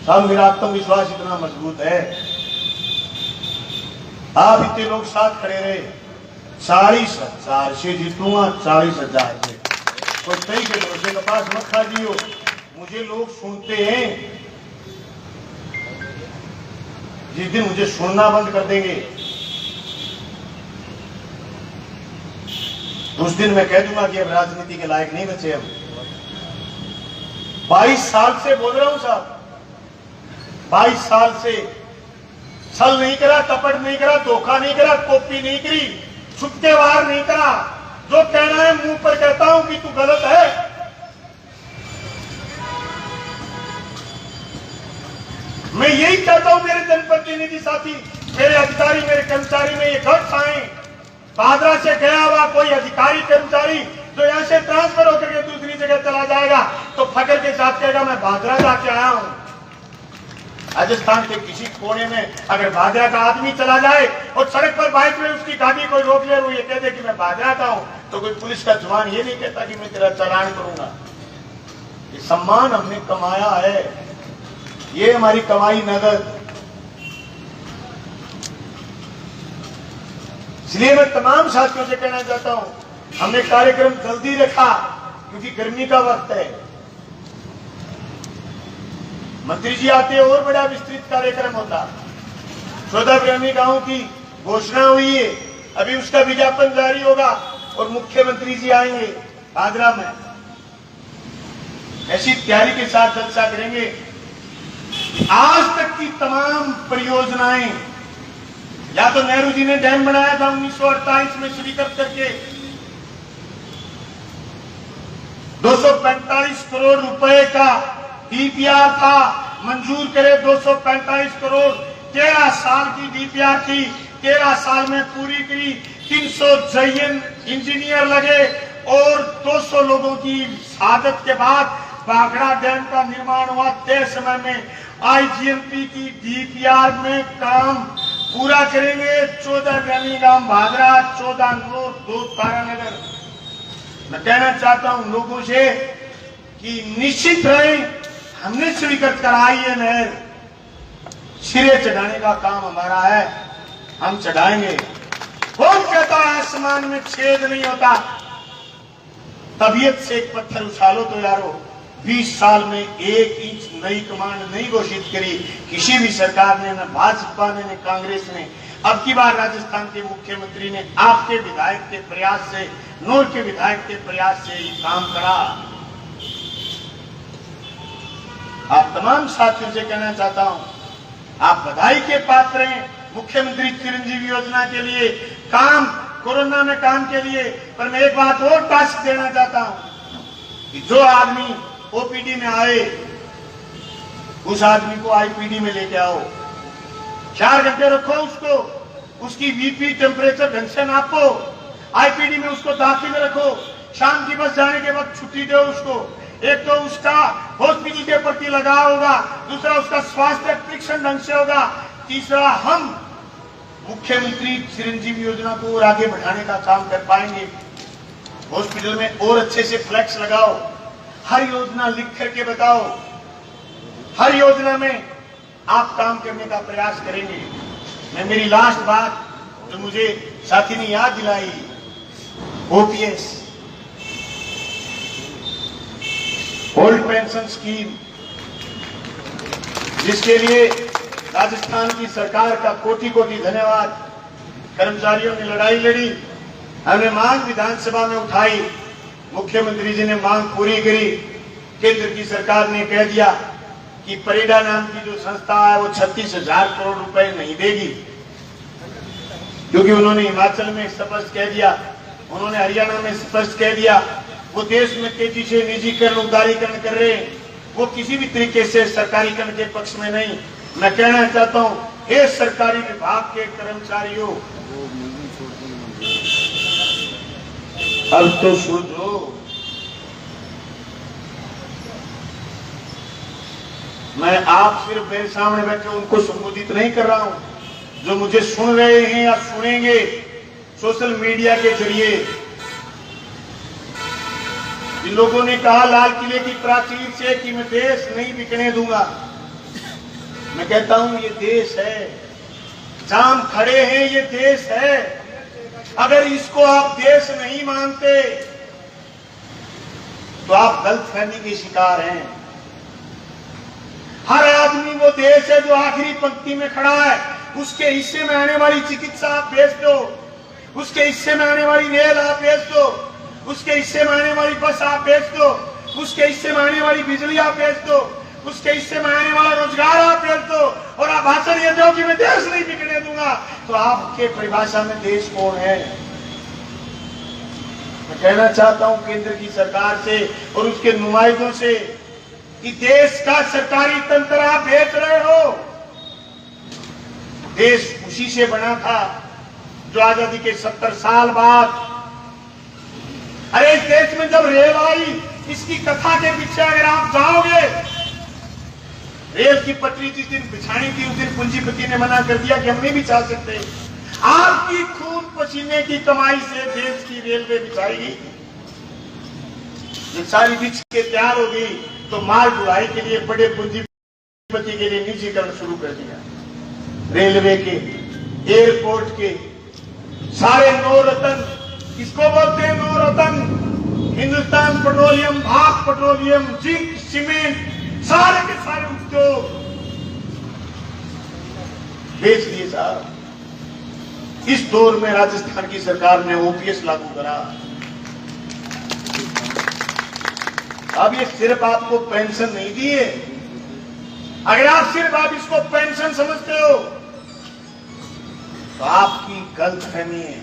साहब मेरा आत्मविश्वास इतना मजबूत है। आप इतने लोग साथ खड़े रहे, 40,000 से जीतूंगा, 40,000 से। कोई कई के भरोसे के पास मत खा दियो। मुझे लोग सुनते हैं, जिस दिन मुझे सुनना बंद कर देंगे उस दिन मैं कह दूंगा कि अब राजनीति के लायक नहीं बचे हम। 22 साल से बोल रहा हूं साहब, 22 साल से छल नहीं करा, कपट नहीं करा, धोखा नहीं करा, कॉपी नहीं करी, छुपके वार नहीं करा। जो कहना है मुंह पर कहता हूं कि तू गलत है। मैं यही चाहता हूं मेरे जनप्रतिनिधि साथी, मेरे अधिकारी, मेरे कर्मचारी में ये घट आए। भादरा से गया हुआ कोई अधिकारी कर्मचारी जो यहां से ट्रांसफर होकर के दूसरी जगह चला जाएगा तो फकर के साथ कहेगा मैं भादरा जाके आया हूं। राजस्थान के किसी कोने में अगर भादरा का आदमी चला जाए और सड़क पर बाइक में उसकी गाड़ी कोई रोक ले, वो ये कह दे कि मैं भादरा का हूं, तो कोई पुलिस का जवान ये नहीं कहता कि मैं तेरा चालान करूंगा। ये सम्मान हमने कमाया है, ये हमारी कमाई नगद। इसलिए मैं तमाम साथियों से कहना चाहता हूं, हमने कार्यक्रम जल्दी रखा क्योंकि गर्मी का वक्त है। मंत्री जी आते और बड़ा विस्तृत कार्यक्रम होता। 14 ग्रामीण गांव की घोषणा हुई है, अभी उसका विज्ञापन जारी होगा और मुख्यमंत्री जी आएंगे आगरा में। ऐसी तैयारी के साथ जलसा करेंगे। आज तक की तमाम परियोजनाएं, या तो नेहरू जी ने डैम बनाया था 1948 में स्वीकृत करके, 245 करोड़ रुपए का डीपीआर था, मंजूर करे 245 करोड़। 13 साल की डीपीआर थी, 13 साल में पूरी करी। 300 जैन इंजीनियर लगे और 200 लोगों की शहादत के बाद भाखड़ा डैम का निर्माण हुआ। तय समय में आईजीएमपी की डीपीआर में काम पूरा करेंगे। 14 ग्राम भादरा, 14 नोर, 2 तारानगर। मैं कहना चाहता हूं लोगों से कि निश्चित रहे, हमने स्वीकृत कराई है नहर, सिरे चढ़ाने का काम हमारा है, हम चढ़ाएंगे। कौन कहता है आसमान में छेद नहीं होता? तबीयत से एक पत्थर उछालो तो यारो। 20 साल में 1 इंच नई कमांड नहीं घोषित करी किसी भी सरकार ने, न भाजपा ने, न कांग्रेस ने। अब की बार राजस्थान के मुख्यमंत्री ने आपके विधायक के प्रयास से, नूर के विधायक के प्रयास से ये काम करा। आप तमाम साथियों से कहना चाहता हूं, आप बधाई के पात्र हैं मुख्यमंत्री चिरंजीवी योजना के लिए, काम कोरोना में काम के लिए। पर मैं एक बात और टास्क देना चाहता हूं कि जो आदमी ओपीडी में आए उस आदमी को आईपीडी में लेके आओ, 4 घंटे रखो उसको, उसकी बीपी टेम्परेचर ढंग से नापो, आईपीडी में उसको दाखिल रखो, शाम की बस जाने के बाद छुट्टी दो उसको। एक तो उसका हॉस्पिटल के प्रति लगाव होगा, दूसरा उसका स्वास्थ्य परीक्षण ढंग से होगा, तीसरा हम मुख्यमंत्री चिरंजीवी योजना को और आगे बढ़ाने का काम कर पाएंगे। हॉस्पिटल में और अच्छे से फ्लैक्स लगाओ, हर योजना लिख करके बताओ, हर योजना में आप काम करने का प्रयास करेंगे। मैं मेरी लास्ट बात जो मुझे साथी ने याद दिलाई, ओपीएस ओल्ड पेंशन स्कीम, जिसके लिए राजस्थान की सरकार का कोटि कोटि धन्यवाद। कर्मचारियों ने लड़ाई लड़ी, हमने मांग विधानसभा में उठाई, मुख्यमंत्री जी ने मांग पूरी करी। केंद्र की सरकार ने कह दिया कि परिडा नाम की जो संस्था है वो 36,000 करोड़ रुपए नहीं देगी, क्योंकि उन्होंने हिमाचल में स्पष्ट कह दिया, उन्होंने हरियाणा में स्पष्ट कह दिया, वो देश में तेजी से निजीकरण उदारीकरण कर रहे हैं, वो किसी भी तरीके से सरकारीकरण के पक्ष में नहीं। मैं कहना चाहता हूं, हे सरकारी विभाग के कर्मचारियों, अब तो सोचो। मैं आप सिर्फ मेरे सामने बैठे उनको संबोधित नहीं कर रहा हूं, जो मुझे सुन रहे हैं या सुनेंगे सोशल मीडिया के जरिए। जिन लोगों ने कहा लाल किले की प्राचीर से कि मैं देश नहीं बिकने दूंगा, मैं कहता हूं ये देश है, जाम खड़े हैं, ये देश है। अगर इसको आप देश नहीं मानते तो आप गलतफहमी के शिकार हैं। हर आदमी वो देश है जो आखिरी पंक्ति में खड़ा है, उसके हिस्से में आने वाली चिकित्सा आप बेच दो, उसके हिस्से में आने वाली रेल आप बेच दो, उसके हिस्से में आने वाली बस आप बेच दो, उसके हिस्से में आने वाली बिजली आप बेच दो, उसके हिस्से में आने वाला रोजगार आप बेच दो, और आप भाषण ये दो कि मैं देश नहीं बिकने दूंगा। तो आपके परिभाषा में देश कौन है? मैं कहना चाहता हूं केंद्र की सरकार से और उसके नुमाइंदों से कि देश का सरकारी तंत्र आप बेच रहे हो। देश उसी से बना था जो आजादी के 70 साल बाद, अरे इस देश में जब रेल आई, इसकी कथा के पीछे अगर आप जाओगे, रेल की पटरी जिस दिन बिछानी थी उस दिन पूंजीपति ने मना कर दिया कि हम नहीं बिछा सकते। आपकी खून पसीने की कमाई से देश की रेलवे बिछाएगी। जब सारी बिछ के तैयार हो गई तो माल ढुलाई के लिए बड़े पूंजीपति के लिए निजीकरण शुरू कर दिया। रेलवे के, एयरपोर्ट के, सारे 9 रत्न, किसको बोलते हैं 9 रत्न? हिंदुस्तान पेट्रोलियम, भाप पेट्रोलियम, जिंक, सीमेंट, सारे के सारे उद्योग बेच दिए साहब। इस दौर में राजस्थान की सरकार ने ओपीएस लागू करा। अब ये सिर्फ आपको पेंशन नहीं दी है। अगर आप सिर्फ आप इसको पेंशन समझते हो तो आपकी गलतफहमी है।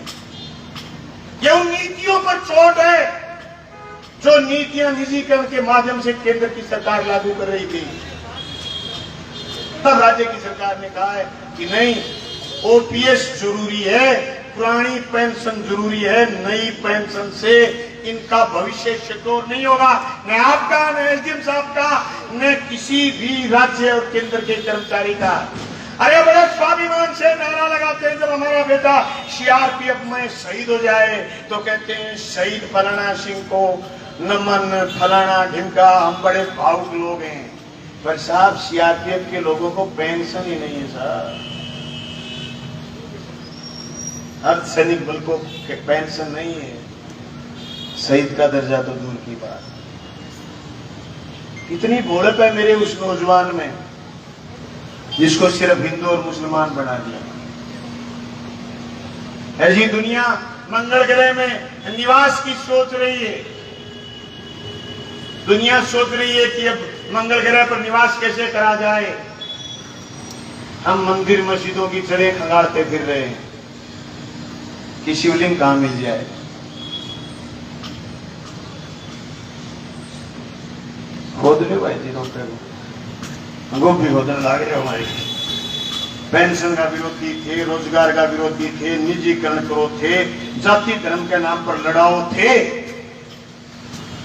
ये उन नीतियों पर चोट है जो नीतियां निजीकरण के माध्यम से केंद्र की सरकार लागू कर रही थी, तब राज्य की सरकार ने कहा है कि नहीं, ओपीएस जरूरी है, पुरानी पेंशन जरूरी है, नई पेंशन से इनका भविष्य सिक्योर नहीं होगा, न आपका, न एसडीएम साहब का, न किसी भी राज्य और केंद्र के कर्मचारी का। अरे बड़े स्वाभिमान से नारा लगाते हैं जब हमारा बेटा सीआरपीएफ में शहीद हो जाए तो कहते हैं शहीद फलाना सिंह को नमन, फलाना ढिमका, हम बड़े भावुक लोग हैं। पर साहब सीआरपीएफ के लोगों को पेंशन ही नहीं है साहब, अर्धसैनिक बल को पेंशन नहीं है, शहीद का दर्जा तो दूर की बात। कितनी भोड़प है मेरे उस नौजवान में जिसको सिर्फ हिंदू और मुसलमान बना दिया। ऐसी दुनिया मंगल ग्रह में निवास की सोच रही है, दुनिया सोच रही है कि अब मंगल ग्रह पर निवास कैसे करा जाए। हम मंदिर मस्जिदों की चढ़े खंगालते फिर रहे हैं कि शिवलिंग कहां मिल जाए। खोद लो भाई जी, डॉक्टर गोभी खोदन लाग रहे हमारी। पेंशन का विरोधी थे, रोजगार का विरोधी थे, निजीकरण करो थे, जाति धर्म के नाम पर लड़ाओ थे,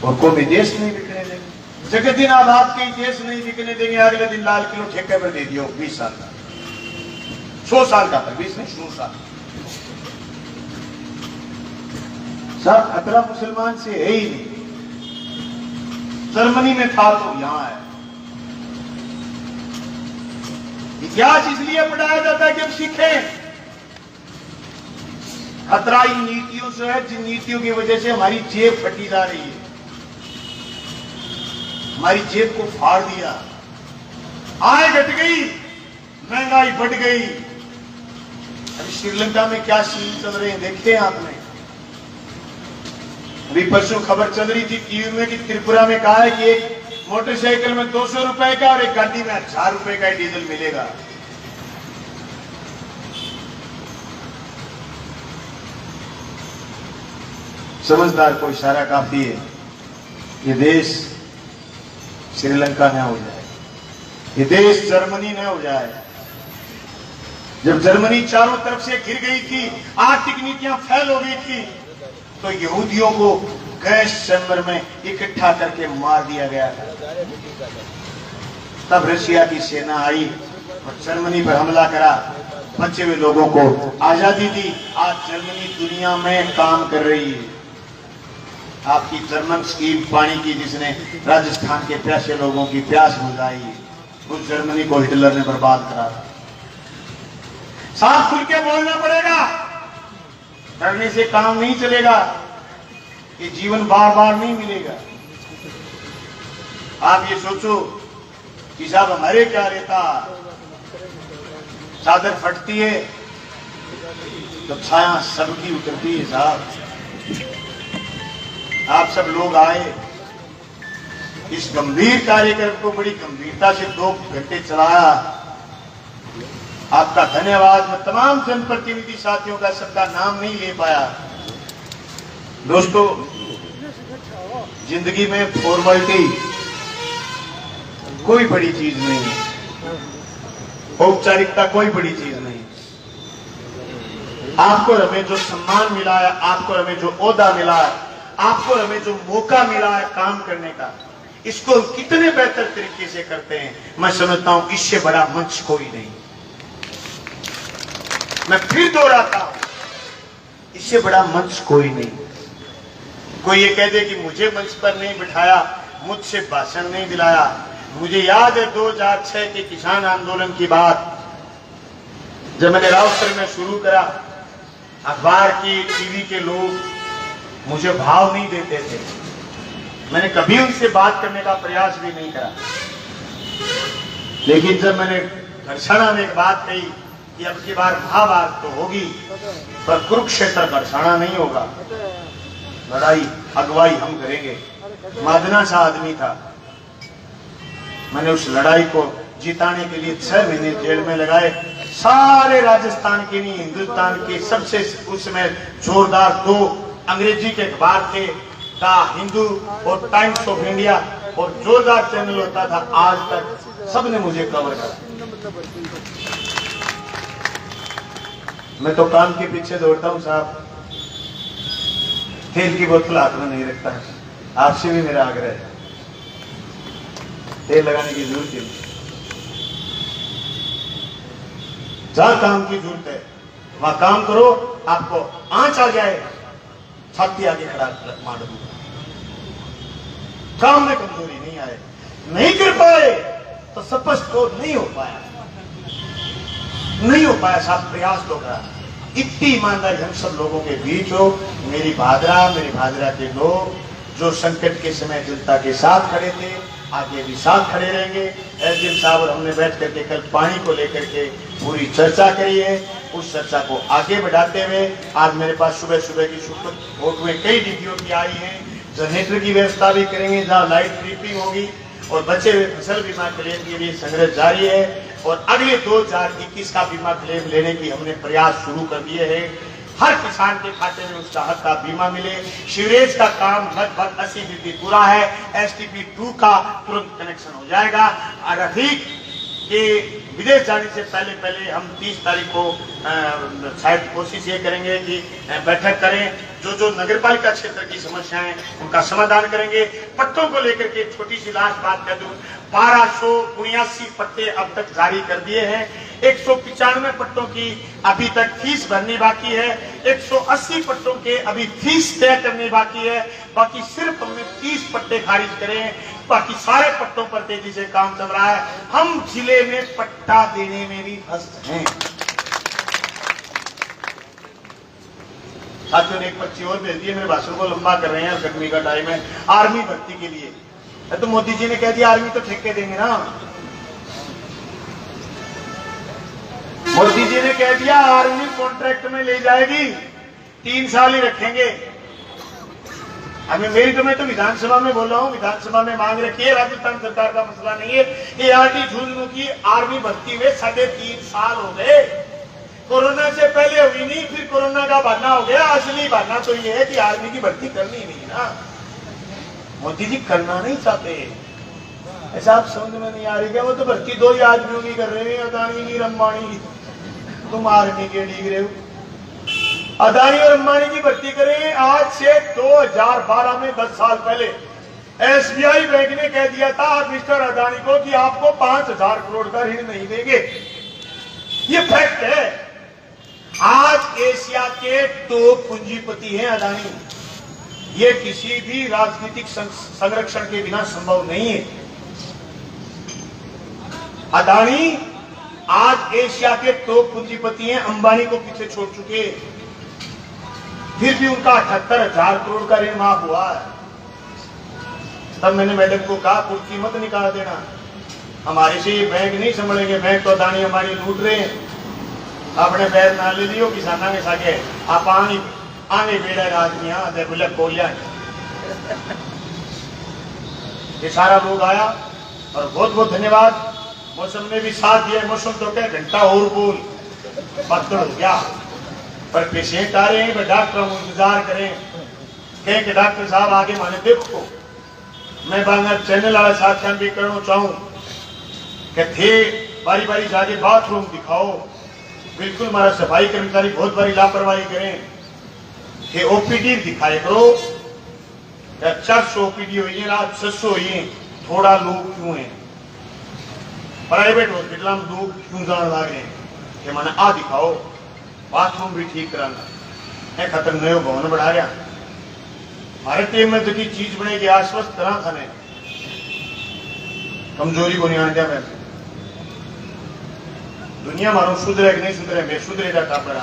और को भी देश नहीं बिकने देंगे। जगह दिन आबाद के देश नहीं बिकने देंगे, अगले दिन लाल किलो ठेके पर दे दियो 20 साल का, 100 साल का था, 20 नहीं 100 साल। सब खतरा मुसलमान से है ही नहीं। जर्मनी में था तो यहां है। इतिहास इसलिए पढ़ाया जाता है कि हम सीखें। खतरा इन नीतियों से है जिन नीतियों की वजह से हमारी जेब फटी जा रही है, हमारी जेब को फाड़ दिया, आय घट गई, महंगाई बढ़ गई। अभी श्रीलंका में क्या सीन चल रहे हैं देखे आपने? अभी परसों खबर चल रही थी टीवी में कि त्रिपुरा में कहा है कि एक मोटरसाइकिल में 200 रुपए का और एक गाड़ी में 1000 रुपए का डीजल मिलेगा। समझदार को इशारा काफी है, ये देश श्रीलंका न हो जाए, ये देश जर्मनी न हो जाए। जब जर्मनी चारों तरफ से घिर गई थी, आर्थिक नीतियां फैल हो गई थी, तो यहूदियों को गैस चैम्बर में इकट्ठा करके मार दिया गया था। तब रशिया की सेना आई और जर्मनी पर हमला करा, बचे हुए लोगों को आजादी दी। आज जर्मनी दुनिया में काम कर रही है। आपकी जर्मन स्कीम पानी की, जिसने राजस्थान के प्यासे लोगों की प्यास बुझाई, उस जर्मनी को हिटलर ने बर्बाद करा। साफ खुल के बोलना पड़ेगा, डरने से काम नहीं चलेगा, ये जीवन बार बार नहीं मिलेगा। आप ये सोचो कि साहब हमारे क्या रहता, चादर फटती है तो छाया सबकी उतरती है। साहब आप सब लोग आए, इस गंभीर कार्यक्रम को बड़ी गंभीरता से 2 घंटे चलाया, आपका धन्यवाद। मैं तमाम जनप्रतिनिधि साथियों का सबका नाम नहीं ले पाया। दोस्तों, जिंदगी में फॉर्मेलिटी कोई बड़ी चीज नहीं है, औपचारिकता कोई बड़ी चीज नहीं। आपको हमें जो सम्मान मिला है, आपको हमें जो ओहदा मिला है, आपको हमें जो मौका मिला है काम करने का, इसको कितने बेहतर तरीके से करते हैं, मैं समझता हूं इससे बड़ा मंच कोई नहीं। मैं फिर दोहराता हूं, इससे बड़ा मंच कोई नहीं। कोई ये कह दे कि मुझे मंच पर नहीं बिठाया, मुझसे भाषण नहीं दिलाया। मुझे याद है 2006 के किसान आंदोलन की बात, जब मैंने राउतर में शुरू करा, अखबार की, टीवी के लोग मुझे भाव नहीं देते थे। मैंने कभी उनसे बात करने का प्रयास भी नहीं करा। लेकिन जब मैंने घर्षणा में एक बात कही कि अब की बार महाभारत तो होगी, पर कुरुक्षेत्र घर्षणा नहीं होगा, लड़ाई अगुवाई हम करेंगे। मादना सा आदमी था। मैंने उस लड़ाई को जिताने के लिए 6 महीने जेल में लगाए। सारे राजस्थान के नहीं, हिंदुस्तान के सबसे उस समय जोरदार 2 अंग्रेजी के अखबार थे, का हिंदू और टाइम्स ऑफ इंडिया और जोरदार चैनल होता था, आज तक सबने मुझे कवर करा। मैं तो काम के पीछे दौड़ता हूं साहब, तेल की बोतल हाथ में नहीं रखता। आपसे भी मेरा आग्रह है, तेल लगाने की जरूरत है। जहां काम की जरूरत है वहां काम करो। आपको आंच आ जाए, छाती आगे खड़ा मार दूंगा। काम में कमजोरी नहीं आए, नहीं कर पाए तो स्पष्ट तो नहीं हो पाया, नहीं हो पाया साहब, प्रयास तो करा। इतनी ईमानदारी हम सब लोगों के बीच हो। मेरी भादरा के लोग जो संकट के समय जनता के साथ खड़े थे, आगे भी साथ खड़े रहेंगे। एसडीएम साहब और हमने बैठ करके कल पानी को लेकर के पूरी चर्चा करी है। उस चर्चा को आगे बढ़ाते हुए आज मेरे पास सुबह सुबह की फोटोएं कई डीपीओ की आई हैं। जनरेटर की व्यवस्था भी करेंगे, जहाँ लाइट ट्रिपिंग होगी, और बचे हुए फसल बीमा क्लेम के लिए संग्रह जारी है। और अगले 2021 का बीमा क्लेम लेने की हमने प्रयास शुरू कर दिए हैं। हर किसान के खाते में उसका हक का बीमा मिले। सीवरेज का काम लगभग 80% पूरा है। STP 2 का तुरंत कनेक्शन हो जाएगा। और अधिक के विदेश जाने से पहले हम 30 तारीख को शायद कोशिश ये करेंगे कि बैठक करें। जो नगरपालिका क्षेत्र की समस्याएं उनका समाधान करेंगे। पट्टों को लेकर के छोटी सी लास्ट बात कर दूं, 1279 पट्टे अब तक जारी कर दिए हैं। 195 पट्टों की अभी तक फीस भरनी बाकी है। 180 पट्टों के अभी फीस तय करनी बाकी है। बाकी सिर्फ हमने 30 पट्टे खारिज करे हैं, बाकी सारे पट्टों पर तेजी से काम चल रहा है। हम जिले में पट्टा देने में भी फर्स्ट हैं। साथियों ने एक पर्ची और भेज दी है, मेरे भाषण को लंबा कर रहे हैं, गर्मी का टाइम है। आर्मी भर्ती के लिए तो मोदी जी ने कह दिया आर्मी तो ठेके देंगे ना। मोदी जी ने कह दिया आर्मी कॉन्ट्रैक्ट में ले जाएगी, 3 साल ही रखेंगे। मैं तो विधानसभा में बोल रहा हूँ, विधानसभा में मांग रखी है, राजस्थान सरकार का मसला नहीं है। ART झुंझुनू की आर्मी भर्ती में 3.5 साल हो गए। कोरोना से पहले हुई नहीं, फिर कोरोना का बहाना हो गया। असली बहाना तो ये है कि आर्मी की भर्ती करनी नहीं ना, मोदी जी करना नहीं चाहते। ऐसा आप समझ में नहीं आ रही क्या? वो तो भर्ती 2 ही आदमियों की कर रहे हैं, अदानी की, अंबानी की। तुम आर्मी के डीग रहे हो। अदानी और अंबानी की भर्ती करें। आज से 2012 में 10 साल पहले SBI बैंक ने कह दिया था मिस्टर अदानी को कि आपको 5000 करोड़ का ऋण नहीं देंगे। ये फैक्ट है। आज एशिया के टॉप पूंजीपति हैं अदानी। ये किसी भी राजनीतिक संरक्षण के बिना संभव नहीं है। अदानी आज एशिया के टॉप पूंजीपति हैं, अंबानी को पीछे छोड़ चुके। फिर भी उनका 78,000 करोड़ का ऋण माफ हुआ है। तब मैंने मैडम को कहा कुर्सी मत निकाल देना, हमारे से ये बैंक नहीं संभलेंगे। बैंक तो अदानी अंबानी लूट रहे हैं। अपने पैर ना ले लियो किसाना के सागे आप आने बेड़ा आदमियां दे बोले कोलिया। ये सारा लोग आया और बहुत बहुत धन्यवाद। मौसम ने भी साथ दिया। मौसम तो क्या घंटा और बोल पत्थर हो गया, पर पेशेंट आ रहे हैं, डॉक्टर हम इंतजार करें। कहें कि डॉक्टर साहब आगे माने देखो, मैं बांगा चैनल वाला साथियां भी करना चाहूं कि थे बारी बारी जाके बाथरूम दिखाओ। बिल्कुल हमारा सफाई कर्मचारी बहुत बड़ी लापरवाही करें कि OPD दिखाए करो। 400 OPD हुई है, रात 600 हुई है, थोड़ा लोग क्यों है? प्राइवेट हॉस्पिटल में लोग क्यों जाने लग रहे हैं कि मैंने आ दिखाओ, बाथरूम भी ठीक कराना है। खतर नयो भवन बढ़ा रहा हमारे टीम में तो की चीज बनेगी आश्वस्त तरह खाने कमजोरी को नहीं आने दिया। मैं दुनिया मारो सुधरे कि नहीं सुधरे, मैं सुधरेगा काम करा।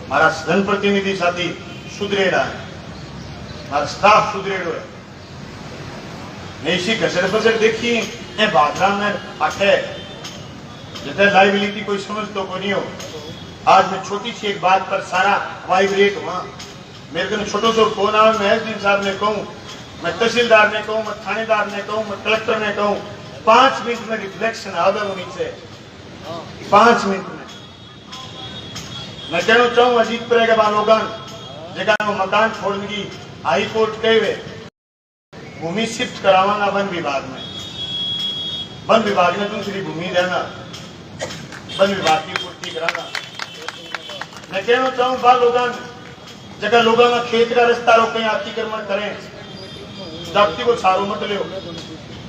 हमारा जनप्रतिनिधि साथी सुधरेगा है, हमारा स्टाफ सुधरेड़ो है। इसी घसर बसर देखी भाषा में अठे जैसे लाइबिलिटी कोई समझ तो कोई नहीं हो। आज मैं छोटी सी एक बात पर सारा वाइब्रेट हुआ। मेरे को छोटो सो फोन आया, मैं एसडीएम साहब ने कहूँ, मैं तहसीलदार ने कहूँ, मैं थानेदार ने कहूँ, मैं कलेक्टर ने कहूँ, 5 मिनट में रिफ्लेक्शन आ गया उन्हीं से। 5 मिनट में मैं कहना चाहूँ अजीत परे के बालोगन जगह मकान छोड़ने की हाई कोर्ट कहे हुए भूमि शिफ्ट करावांगा वन विभाग में। वन विभाग ने दूसरी भूमि देना, वन विभाग की पूर्ति कराना। मैं कहना चाहूँ बाल लोग जगह लोगों का खेत का रास्ता रोकें, अतिक्रमण करें, जाति को सारो मत ले,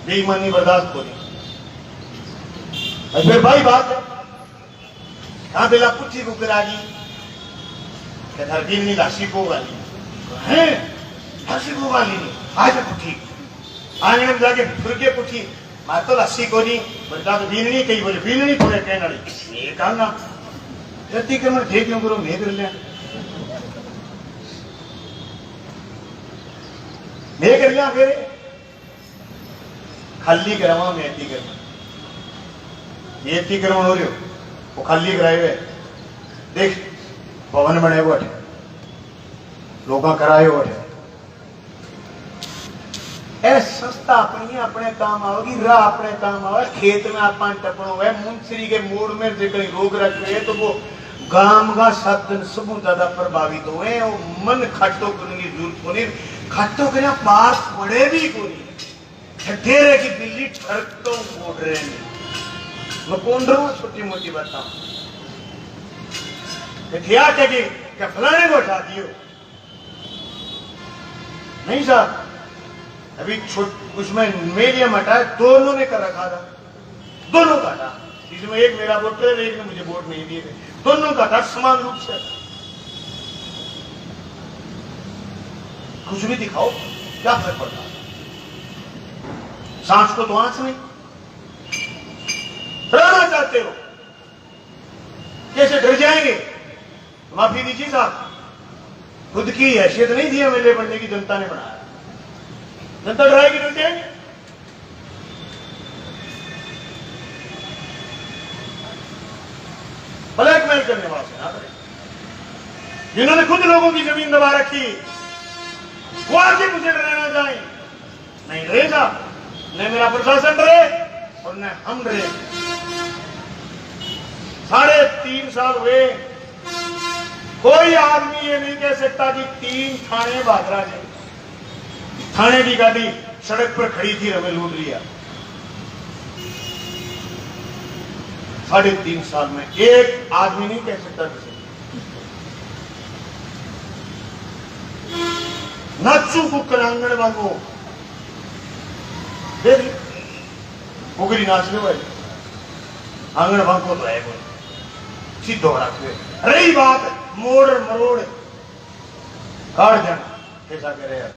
बेईमानी बर्दाश्त होगी। फिर भाई बात है कहा बेला पुठी को गिरागी धरती नहीं लाशी को गाली है, लाशी को गाली नहीं आज पुठी आंगन में जाके फिर के पुठी मार तो लाशी को नहीं बता तो बीननी कही बोले बीननी थोड़े कहना ये कहना अतिक्रमण थे क्यों करो मैं कर लिया मैं कर लिया फिर खाली करावा में अतिक्रमण ये अतिक्रमण हो रही हो वो खाली कराए हुए देख भवन बने हुए लोग कराए हुए संस्था अपनी अपने काम आओगी, राह अपने काम आवे, खेत में आप टपणो है मुंसरी के मोड़ में जो कहीं रोग रखे तो वो गांव का 7 दिन सब ज्यादा प्रभावित हुए। वो मन खट्टो करने की जरूरत होनी, खट्टो कर पास पड़े भी को नहीं ठेरे की बिल्ली ठरक तो मोड़ रहे नहीं। मैं कौन रहा हूँ छोटी मोटी बताऊं क्या फलाने को हटा दियो नहीं साहब, अभी उसमें मीडियम हटा दोनों ने कर रखा था, दोनों का था, इसमें एक मेरा वोट करे एक ने मुझे वोट नहीं दिए थे, दोनों का था समान रूप से। कुछ भी दिखाओ क्या फर्क पड़ता, सांस को तो आंच नहीं डराना चाहते हो, कैसे डर जाएंगे? माफी दीजिए साहब, खुद की हैसियत नहीं थी एमएलए बनने की, जनता ने बनाया, जनता डराएगी डर जाएंगे। ब्लैकमेल करने वाले से ना करें, जिन्होंने खुद लोगों की जमीन दबा रखी वो आके मुझे डराना चाहे, नहीं डरेगा, न मेरा प्रशासन डरे और न हम डरे। 3.5 साल हुए, कोई आदमी ये नहीं कह सकता कि 3 थाने भादरा ने थाने की गाड़ी सड़क पर खड़ी थी हमें लूट लिया। 3.5 साल में एक आदमी नहीं कह सकता किसी नाचू कुकर आंगण वांगो कुकरी नाच लो भाई आंगण वांगो तो है सीधो रखे। रही बात मोड़ मरोड़ काट जाना कैसा करे